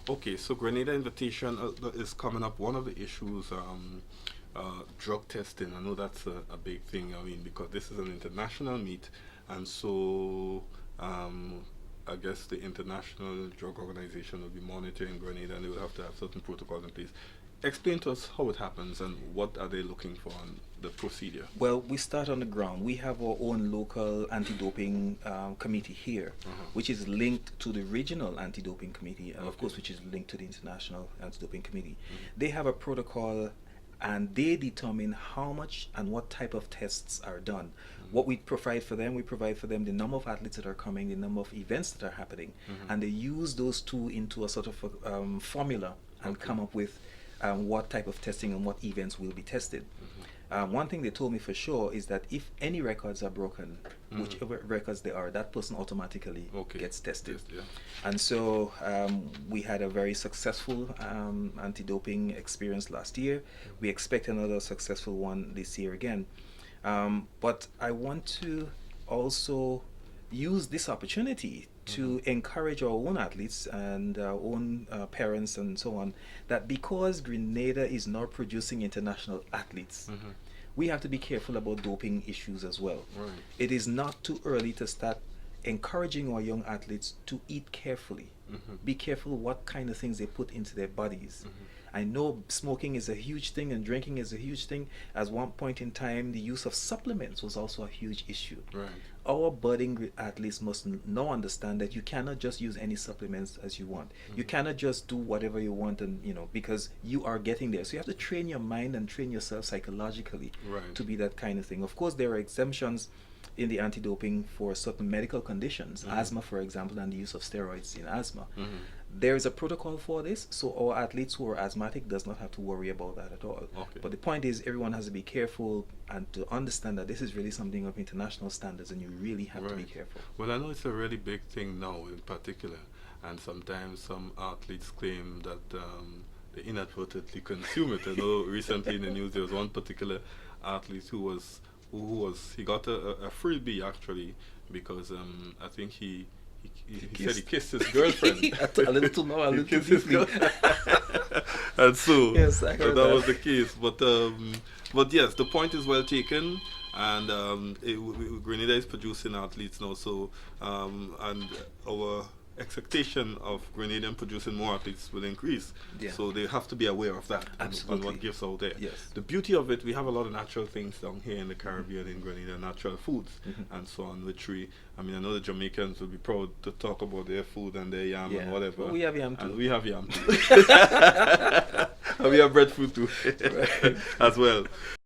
Okay, so Grenada Invitation is coming up. One of the issues, drug testing. I know that's a big thing. I mean, because this is an international meet, and so I guess the International Drug Organization will be monitoring Grenada, and they will have to have certain protocols in place. Explain to us how it happens and what are they looking for on the procedure. Well, we start on the ground. We have our own local anti-doping committee here, which is linked to the regional anti-doping committee, and of course, which is linked to the international anti-doping committee. They have a protocol, and they determine how much and what type of tests are done. What we provide for them, the number of athletes that are coming, the number of events that are happening, and they use those two into a sort of a, formula and come up with what type of testing and what events will be tested. One thing they told me for sure is that if any records are broken, whichever records they are, that person automatically gets tested. Yes, And so we had a very successful anti-doping experience last year. We expect another successful one this year again. But I want to also use this opportunity to encourage our own athletes and our own parents and so on, that because Grenada is now producing international athletes, we have to be careful about doping issues as well. Right. It is not too early to start encouraging our young athletes to eat carefully. Be careful what kind of things they put into their bodies. I know smoking is a huge thing and drinking is a huge thing. At one point in time, the use of supplements was also a huge issue. Right. Our budding athletes must now understand that you cannot just use any supplements as you want. You cannot just do whatever you want, and because you are getting there. So you have to train your mind and train yourself psychologically to be that kind of thing. Of course, there are exemptions in the anti-doping for certain medical conditions, asthma, for example, and the use of steroids in asthma. There is a protocol for this, so our athletes who are asthmatic does not have to worry about that at all. But the point is, everyone has to be careful and to understand that this is really something of international standards, and you really have to be careful. Well, I know it's a really big thing now in particular, and sometimes some athletes claim that they inadvertently consume it. I know recently in the news there was one particular athlete who got a freebie actually, because I think he said he kissed his girlfriend. A little too long, a little too deeply. And so, yes, I heard that was the case. But yes, the point is well taken. And Grenada is producing athletes now, so and our expectation of Grenadian producing more athletes will increase. So they have to be aware of that and what gives out there. The beauty of it, we have a lot of natural things down here in the Caribbean, in Grenada, natural foods and so on, which I know the Jamaicans will be proud to talk about their food and their yam and whatever. Well, we have yam too. And we have yam too. And we have breadfruit too as well.